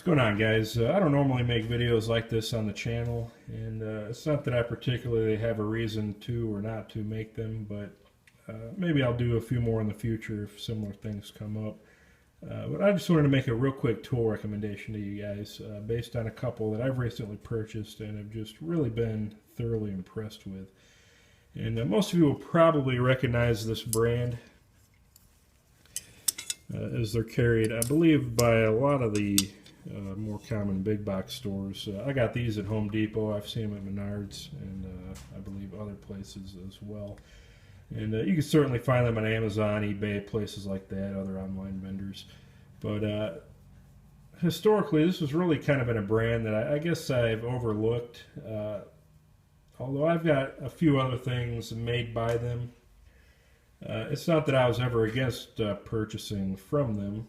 What's going on, guys? I don't normally make videos like this on the channel, and it's not that I particularly have a reason to or not to make them, but maybe I'll do a few more in the future if similar things come up. But I just wanted to make a real quick tool recommendation to you guys based on a couple that I've recently purchased and have just really been thoroughly impressed with. And most of you will probably recognize this brand as they're carried, I believe, by a lot of the more common big box stores. I got these at Home Depot. I've seen them at Menards and I believe other places as well. And you can certainly find them on Amazon, eBay, places like that, other online vendors. But historically, this was really kind of been a brand that I guess I've overlooked. Although I've got a few other things made by them. It's not that I was ever against purchasing from them.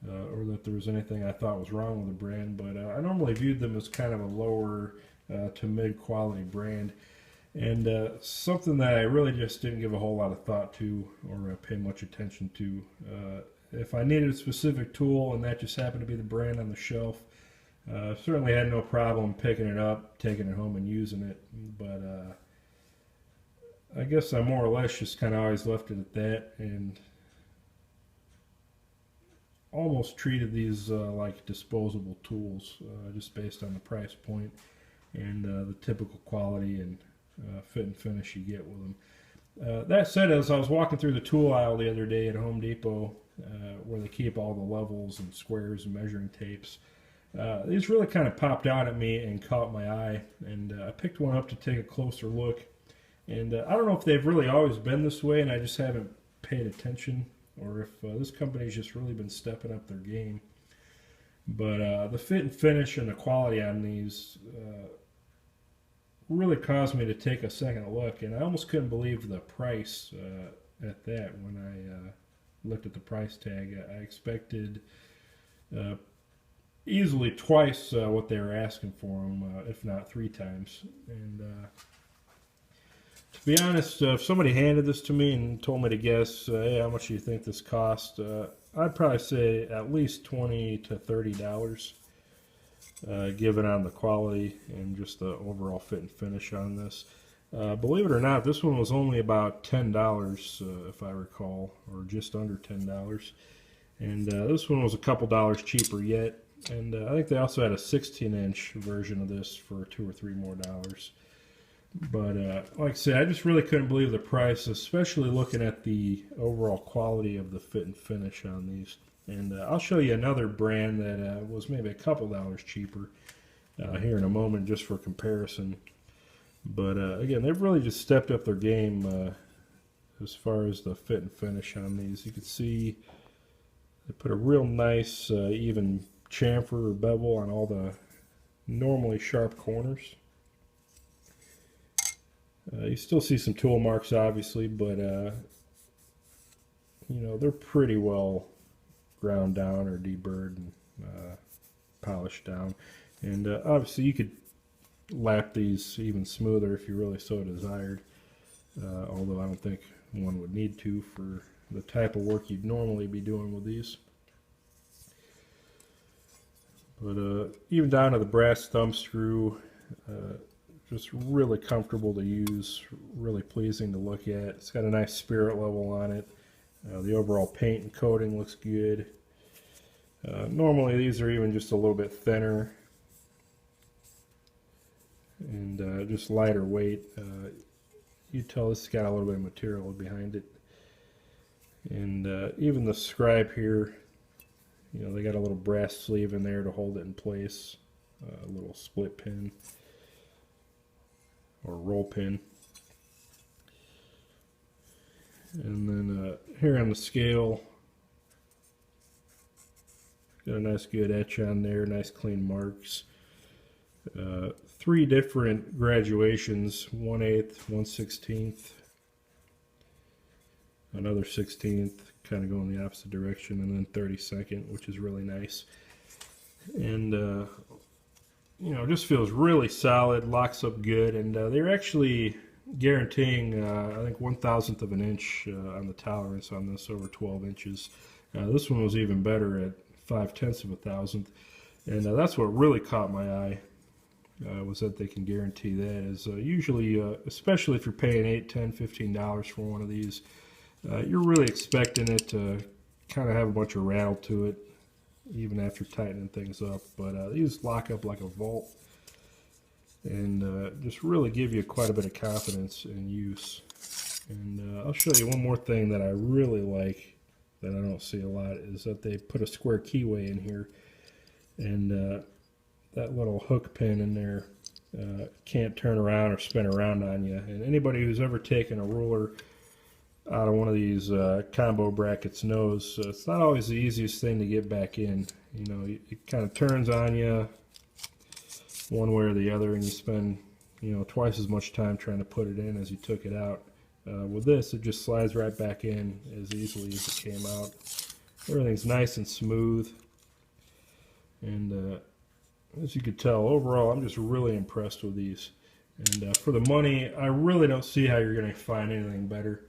Or that there was anything I thought was wrong with the brand, but I normally viewed them as kind of a lower to mid-quality brand, and something that I really just didn't give a whole lot of thought to or pay much attention to. If I needed a specific tool and that just happened to be the brand on the shelf, certainly had no problem picking it up, taking it home and using it, but I guess I more or less just kind of always left it at that, and almost treated these like disposable tools, just based on the price point and the typical quality and fit and finish you get with them. That said, as I was walking through the tool aisle the other day at Home Depot, where they keep all the levels and squares and measuring tapes, these really kind of popped out at me and caught my eye, and I picked one up to take a closer look. And I don't know if they've really always been this way and I just haven't paid attention, or if this company's just really been stepping up their game. But the fit and finish and the quality on these really caused me to take a second look, and I almost couldn't believe the price at that when I looked at the price tag. I expected easily twice what they were asking for them, if not 3 times. And to be honest, if somebody handed this to me and told me to guess, hey, how much do you think this cost? I'd probably say at least $20 to $30, given on the quality and just the overall fit and finish on this. Believe it or not, this one was only about $10, if I recall, or just under $10. And this one was a couple dollars cheaper yet. And I think they also had a 16-inch version of this for $2 or $3 more. But like I said, I just really couldn't believe the price, especially looking at the overall quality of the fit and finish on these. And I'll show you another brand that was maybe a couple dollars cheaper here in a moment, just for comparison. But again, they've really just stepped up their game as far as the fit and finish on these. You can see they put a real nice even chamfer or bevel on all the normally sharp corners. You still see some tool marks, obviously, but you know, they're pretty well ground down or deburred and polished down. And obviously, you could lap these even smoother if you really so desired. Although I don't think one would need to for the type of work you'd normally be doing with these. But even down to the brass thumb screw. Just really comfortable to use, really pleasing to look at. It's got a nice spirit level on it. The overall paint and coating looks good. Normally these are even just a little bit thinner and just lighter weight. You tell this has got a little bit of material behind it. And even the scribe here, you know, they got a little brass sleeve in there to hold it in place. A little split pin or roll pin. And then here on the scale, got a nice good etch on there, nice clean marks. 3 different graduations, 1/8, 1/16, another 16th, kind of going the opposite direction, and then 32nd, which is really nice. And you know, just feels really solid, locks up good, and they're actually guaranteeing, I think, 1/1000th of an inch on the tolerance on this over 12 inches. This one was even better at 0.5 of a thousandth. And that's what really caught my eye, was that they can guarantee that. Is usually, especially if you're paying $8, $10, $15 for one of these, you're really expecting it to kind of have a bunch of rattle to it, even after tightening things up. But these lock up like a vault, and just really give you quite a bit of confidence in use. And I'll show you one more thing that I really like that I don't see a lot, is that they put a square keyway in here, and that little hook pin in there can't turn around or spin around on you. And anybody who's ever taken a ruler out of one of these combo brackets knows it's not always the easiest thing to get back in. You know, it kind of turns on you one way or the other, and you spend, you know, twice as much time trying to put it in as you took it out. With this, it just slides right back in as easily as it came out. Everything's nice and smooth, and as you could tell, overall, I'm just really impressed with these. And for the money, I really don't see how you're going to find anything better.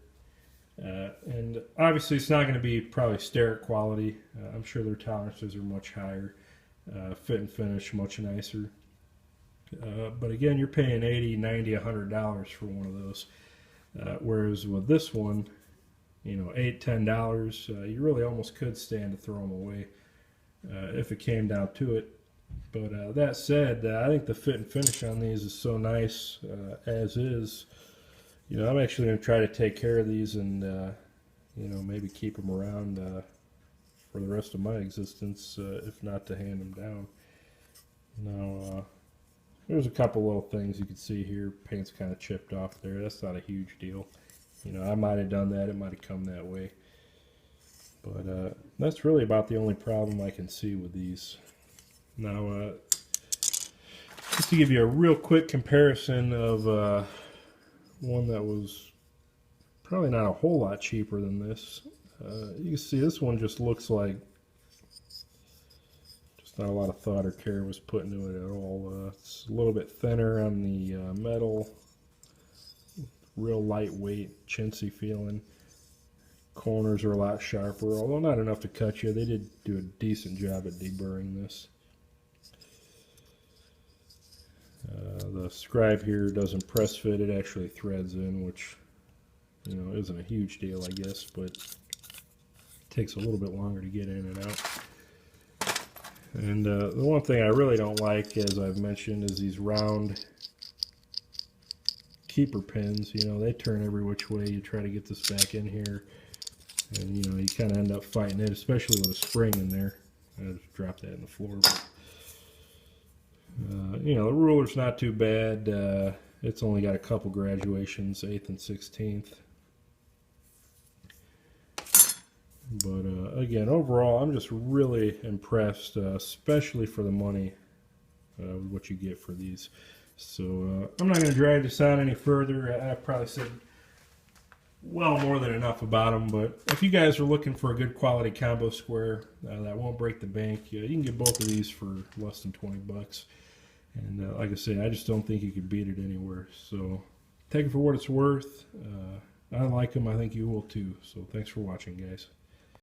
And obviously, it's not going to be probably Starrett quality. I'm sure their tolerances are much higher. Fit and finish much nicer. But again, you're paying $80, $90, $100 for one of those. Whereas with this one, you know, $8, $10, you really almost could stand to throw them away if it came down to it. But that said, I think the fit and finish on these is so nice as is. You know, I'm actually going to try to take care of these and, you know, maybe keep them around for the rest of my existence, if not to hand them down. Now, there's a couple little things you can see here. Paint's kind of chipped off there. That's not a huge deal. You know, I might have done that. It might have come that way. But that's really about the only problem I can see with these. Now, just to give you a real quick comparison of one that was probably not a whole lot cheaper than this. You can see this one just looks like just not a lot of thought or care was put into it at all. It's a little bit thinner on the metal, real lightweight, chintzy feeling. Corners are a lot sharper, although not enough to cut you. They did do a decent job at deburring this. The scribe here doesn't press fit, it actually threads in, which, you know, isn't a huge deal, I guess, but it takes a little bit longer to get in and out. And the one thing I really don't like, as I've mentioned, is these round keeper pins. You know, they turn every which way. You try to get this back in here, and, you know, you kind of end up fighting it, especially with a spring in there. I just dropped that in the floor. But, you know, the ruler's not too bad. It's only got a couple graduations, 8th and 16th. But again, overall, I'm just really impressed, especially for the money, with what you get for these. So I'm not going to drag this out any further. I've probably said well more than enough about them. But if you guys are looking for a good quality combo square that won't break the bank, you can get both of these for less than 20 bucks. And like I said, I just don't think you could beat it anywhere. So take it for what it's worth. I like them. I think you will too. So thanks for watching, guys.